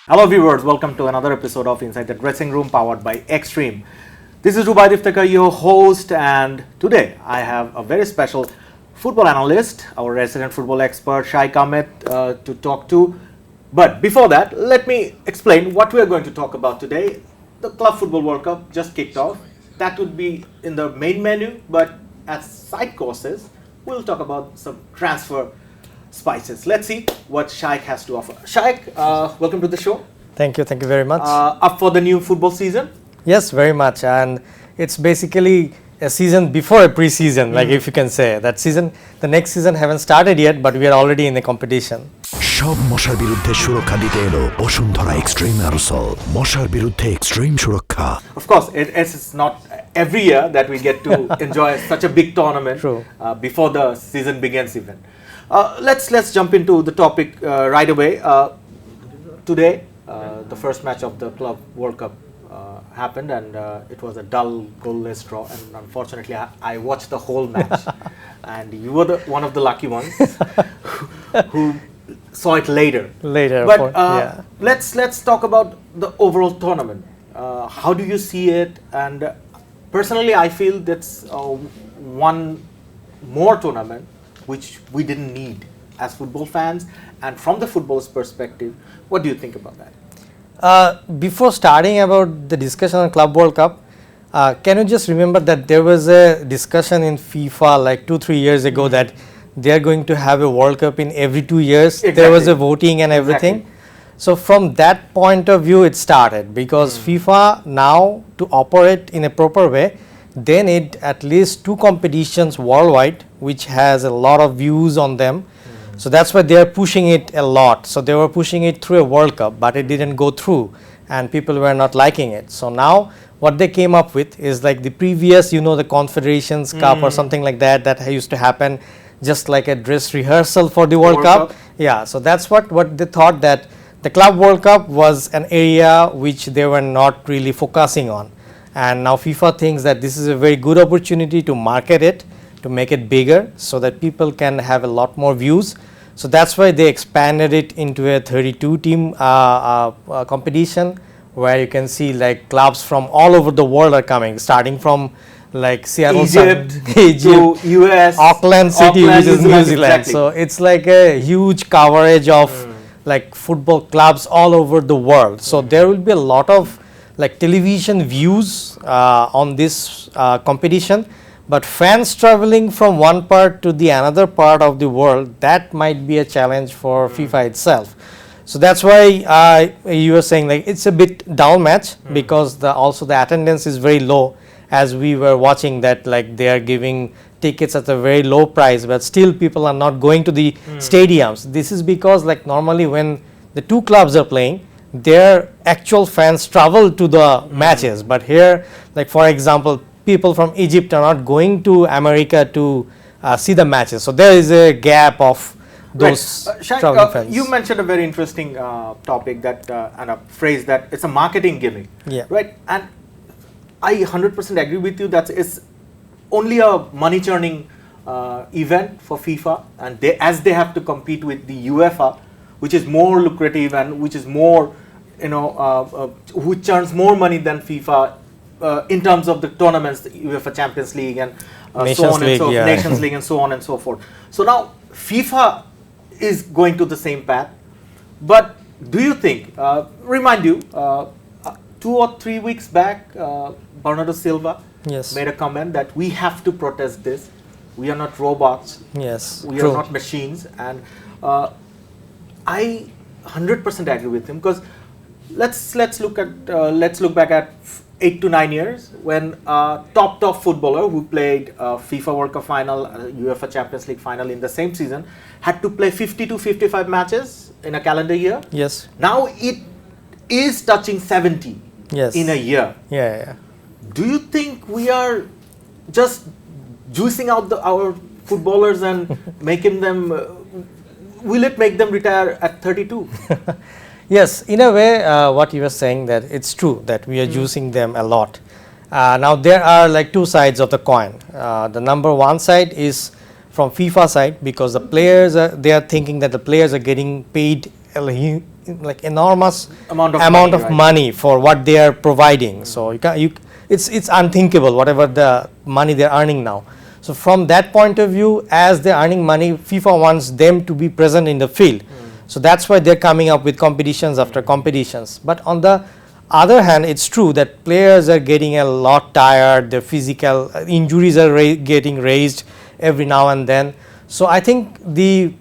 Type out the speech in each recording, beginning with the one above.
Hello viewers, welcome to another episode of Inside the Dressing Room powered by Xtreme. This is Baridhara, your host, and today I have a very special football analyst, our resident football expert Shaikh Ahmed to talk to. But before that, let me explain what we are going to talk about today. The Club Football World Cup just kicked off. That would be in the main menu, but as side courses, we'll talk about some transfer spices. Let's see what Shaikh has to offer. Shaikh, welcome to the show. Thank you very much. Up for the new football season? Yes, very much, and it's basically a season before a pre-season, like if you can say. That season, the next season haven't started yet, but we are already in the competition. সব মশার বিরুদ্ধে সুরক্ষা দিতে এলো Bashundhara extreme aerosol মশার বিরুদ্ধে extreme সুরক্ষা Of course, it's not every year that we get to enjoy such a big tournament before the season begins even. Let's jump into the topic right away. Today, the first match of the Club World Cup happened, and it was a dull, goalless draw. And unfortunately, I watched the whole match, and you were one of the lucky ones who saw it later. But let's talk about the overall tournament. How do you see it? And personally, I feel that's one more tournament which we didn't need as football fans. And from the football's perspective, what do you think about that? Before starting about the discussion on Club World Cup, can you just remember that there was a discussion in FIFA like 2-3 years ago that they are going to have a World Cup in every 2 years. Exactly. There was a voting and everything. Exactly. So from that point of view, it started because FIFA now to operate in a proper way, they need at least 2 competitions worldwide, which has a lot of views on them. So that's why they are pushing it a lot. So they were pushing it through a World Cup, but it didn't go through, and people were not liking it. So now what they came up with is like the previous, the Confederations Cup or something like that used to happen. Just like a dress rehearsal for the World Cup. Yeah, so that's what they thought, that the Club World Cup was an area which they were not really focusing on. And now FIFA thinks that this is a very good opportunity to market it, to make it bigger so that people can have a lot more views. So that's why they expanded it into a 32 team competition where you can see like clubs from all over the world are coming, starting from like Seattle, Egypt to US, Auckland City, which is New Zealand. Exactly. So it's like a huge coverage of like football clubs all over the world. So there will be a lot of like television views on this competition, but fans traveling from one part to the another part of the world, that might be a challenge for FIFA itself. So that's why you were saying like it's a bit dull match because also the attendance is very low. As we were watching that, like they are giving tickets at a very low price, but still people are not going to the stadiums. This is because like normally when the 2 clubs are playing, their actual fans travel to the matches. But here, like for example, people from Egypt are not going to America to see the matches. So there is a gap of those traveling fans. You mentioned a very interesting topic that and a phrase that it's a marketing gimmick. Yeah. Right. And I 100% agree with you that it's only a money churning event for FIFA, and as they have to compete with the UEFA, which is more lucrative and which is more, which churns more money than FIFA in terms of the tournaments, the UEFA Champions League and Nations League and so on and so forth. So now FIFA is going to the same path, but do you think? Remind you. 2 or 3 weeks back, Bernardo Silva made a comment that we have to protest this. We are not robots. Yes, we are not machines. And I 100% agree with him because let's look back at 8 to 9 years when top footballer who played FIFA World Cup final, UEFA Champions League final in the same season had to play 50 to 55 matches in a calendar year. Yes. Now it is touching 70. In a year. Yeah. Do you think we are just juicing out our footballers and making them? Will it make them retire at 32? Yes, in a way, what you were saying that it's true that we are juicing them a lot. Now there are like 2 sides of the coin. The number 1 side is from FIFA side because the players they are thinking that the players are getting paid like enormous amount of right? money for what they are providing. So it's unthinkable whatever the money they are earning now. So from that point of view, as they are earning money, FIFA wants them to be present in the field. So that's why they're coming up with competitions after competitions. But on the other hand, it's true that players are getting a lot tired, their physical injuries are getting raised every now and then. So I think the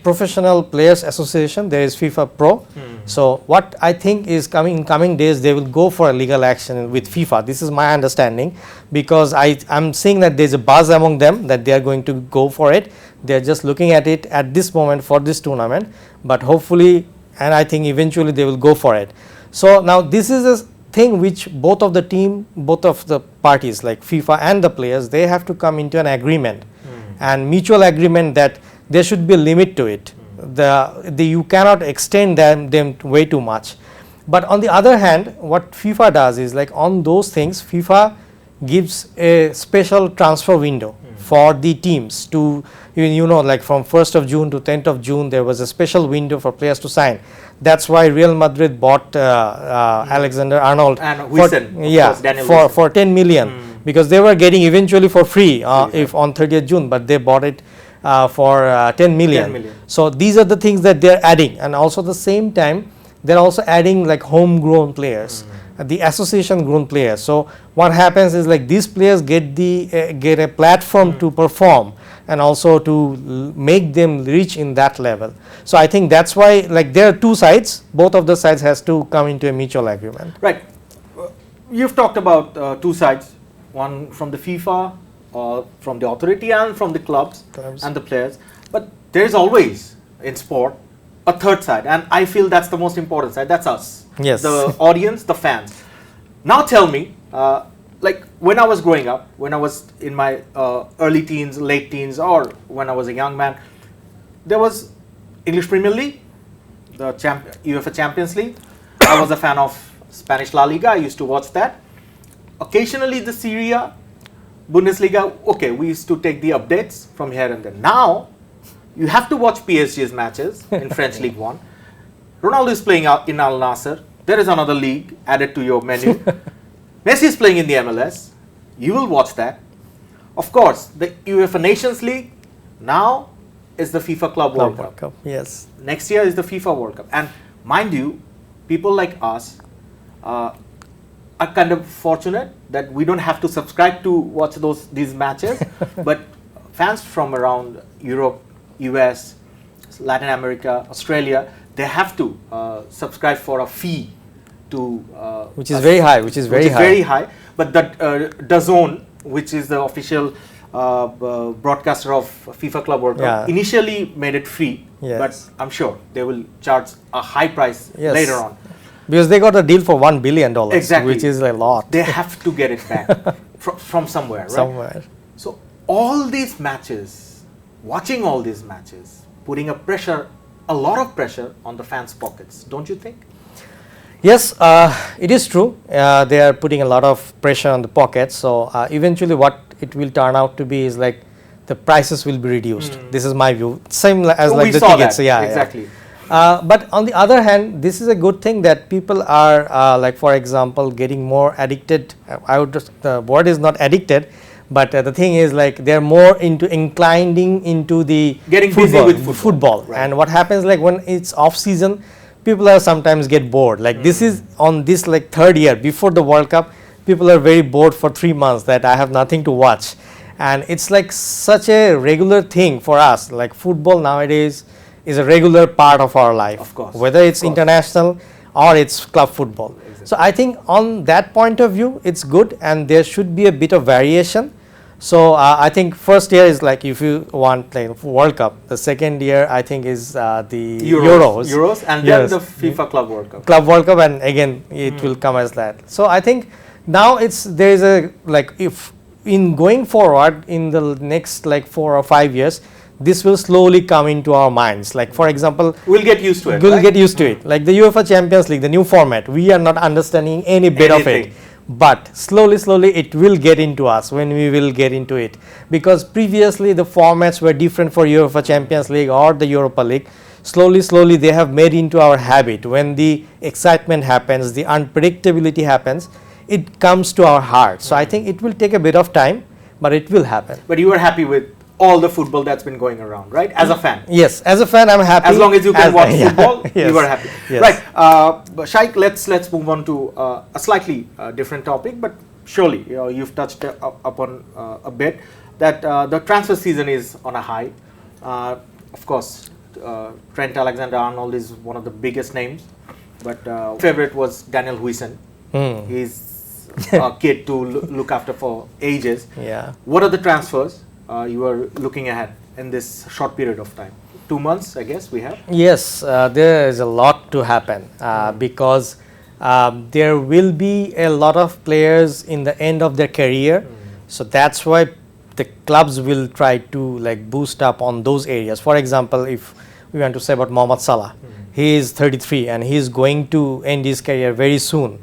Professional Players Association, there is FIFA Pro. So what I think is in coming days, they will go for a legal action with FIFA. This is my understanding, because I'm seeing that there's a buzz among them that they are going to go for it. They are just looking at it at this moment for this tournament, but hopefully, and I think eventually they will go for it. So now this is a thing which both of the parties like FIFA and the players, they have to come into an agreement and mutual agreement that there should be a limit to it. You cannot extend them way too much. But on the other hand, what FIFA does is on those things, FIFA gives a special transfer window for the teams to, from 1st of June to 10th of June, there was a special window for players to sign. That's why Real Madrid bought Alexander Arnold for 10 million because they were getting eventually for free if on 30th June, but they bought it for 10 million. So these are the things that they're adding, and also at the same time they're also adding homegrown players, the association grown players. So what happens is these players get a platform to perform and also to make them reach in that level. So I think that's why there are two sides, both of the sides has to come into a mutual agreement. Right. You've talked about two sides, one from the FIFA, from the authority, and from the clubs and the players. But there is always in sport a third side, and I feel that's the most important side. That's us, the audience, the fans. Now tell me, when I was growing up, when I was in my early teens, late teens, or when I was a young man, there was English Premier League, the UEFA Champions League. I was a fan of Spanish La Liga. I used to watch that. Occasionally the Serie A, Bundesliga. Okay, we used to take the updates from here and there. Now you have to watch PSG's matches in French League 1. Ronaldo is playing out in Al Nassr. There is another league added to your menu. Messi is playing in the MLS. You will watch that. Of course, the UEFA Nations League now is the FIFA Club World Cup. Yes. Next year is the FIFA World Cup. And mind you, people like us are kind of fortunate that we don't have to subscribe to watch these matches. But fans from around Europe, US, Latin America, Australia, they have to subscribe for a fee to which is very high. Very high. But that DAZN, which is the official broadcaster of FIFA Club World Cup, initially made it free. But I'm sure they will charge a high price later on. Because they got a deal for $1 billion, which is a lot. They have to get it back from somewhere, right? So all these matches, watching all these matches, putting a lot of pressure on the fans' pockets, don't you think? Yes, it is true. They are putting a lot of pressure on the pockets. So eventually what it will turn out to be is the prices will be reduced. This is my view. Same as the tickets. Exactly. But on the other hand, this is a good thing that people are for example, getting more addicted. The word is not addicted, but the thing is they're more inclining into the getting busy with football. Right. And what happens when it's off season, people are sometimes get bored. This is on this third year before the World Cup, people are very bored for 3 months that I have nothing to watch. And it's such a regular thing for us. Football nowadays is a regular part of our life, of course, whether it's international or it's club football. Exactly. So I think on that point of view, it's good, and there should be a bit of variation. So I think first year is if you want World Cup. The second year I think is the Euros, and then the FIFA Club World Cup. Club World Cup, and again it will come as that. So I think now there is a if in going forward in the next 4 or 5 years, this will slowly come into our minds. For example, we'll get used to it. We'll get used to it. The UEFA Champions League, the new format, we are not understanding any bit of it. But slowly it will get into us when we will get into it. Because previously the formats were different for UEFA Champions League or the Europa League. slowly they have made into our habit. When the excitement happens, the unpredictability happens, it comes to our heart. So I think it will take a bit of time, but it will happen. But you are happy with all the football that's been going around, right? As a fan. Yes, as a fan, I'm happy. As long as you can watch football, yes. you are happy. Yes. Right. Shaikh, let's move on to a slightly different topic, but surely you've touched upon a bit that the transfer season is on a high. Of course, Trent Alexander-Arnold is one of the biggest names, but favorite was Daniel Huijsen. He's a kid to look after for ages. Yeah. What are the transfers you are looking ahead in this short period of time? 2 months, I guess we have. Yes, there is a lot to happen because there will be a lot of players in the end of their career. So that's why the clubs will try to like boost up on those areas. For example, if we want to say about Mohamed Salah, he is 33 and he is going to end his career very soon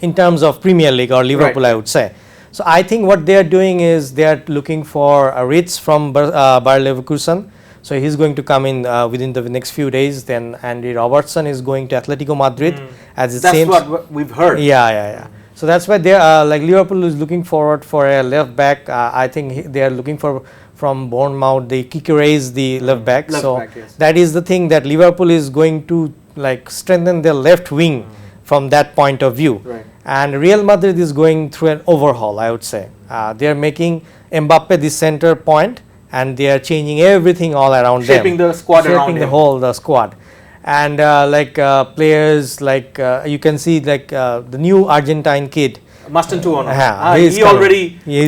in terms of Premier League or Liverpool, I would say. So I think what they are doing is they are looking for a Ritz from Bayer Leverkusen. So he's going to come in within the next few days. Then Andy Robertson is going to Atletico Madrid. As it That's seems, what we've heard. Yeah. So that's why they are like Liverpool is looking forward for a left back. I think they are looking for from Bournemouth. The Kikere is the left back. Yes. That is the thing that Liverpool is going to like strengthen their left wing from that point of view. Right. And Real Madrid is going through an overhaul, I would say. They are making Mbappe the center point, and they are changing everything all around them. Shaping the squad around him. The squad. And players like you can see like the new Argentine kid. Mastentuono. He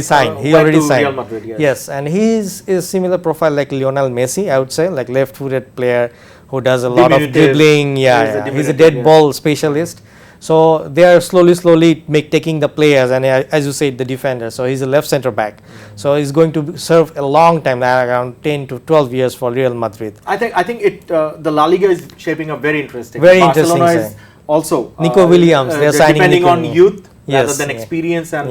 signed. He already signed. Real Madrid, yes. Yes, and he is a similar profile like Lionel Messi, I would say, like left-footed player who does a lot of dribbling. He's a dead ball specialist. So they are slowly taking the players, and as you said, the defender. So he's a left center back. So he's going to serve a long time, around 10 to 12 years for Real Madrid. I think the La Liga is shaping up very interesting. Very Barcelona interesting. Is also Nico Williams. They're signing depending on youth rather than yeah. experience and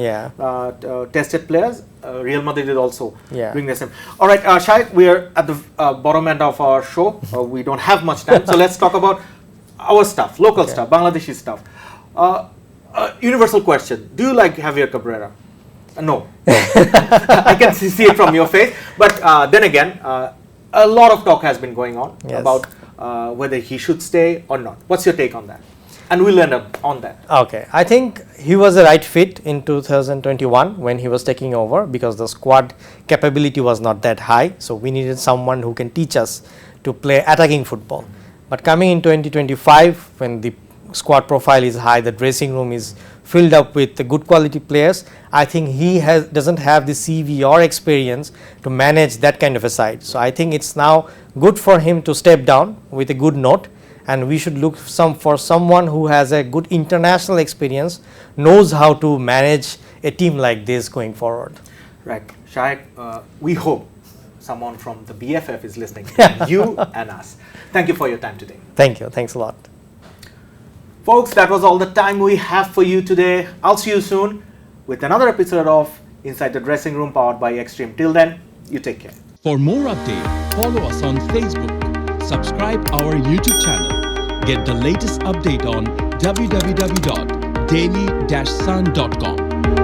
tested players. Real Madrid is also doing the same. All right, Shaikh, we are at the bottom end of our show. We don't have much time, so let's talk about our stuff, local stuff, Bangladeshi stuff. Universal question: do you like Javier Cabrera? No. I can see it from your face. But then again, a lot of talk has been going on about whether he should stay or not. What's your take on that? And we'll end up on that. Okay, I think he was the right fit in 2021 when he was taking over, because the squad capability was not that high. So we needed someone who can teach us to play attacking football. But coming in 2025, when the squad profile is high, the dressing room is filled up with the good quality players, I think he doesn't have the CV or experience to manage that kind of a side. So I think it's now good for him to step down with a good note, and we should look for someone who has a good international experience, knows how to manage a team like this going forward. Right, Shaikh, we hope someone from the BFF is listening to you and us. Thank you for your time today. Thank you. Thanks a lot. Folks, that was all the time we have for you today. I'll see you soon with another episode of Inside the Dressing Room powered by Extreme. Till then, you take care. For more updates, follow us on Facebook, subscribe our YouTube channel, get the latest update on www.daily-sun.com.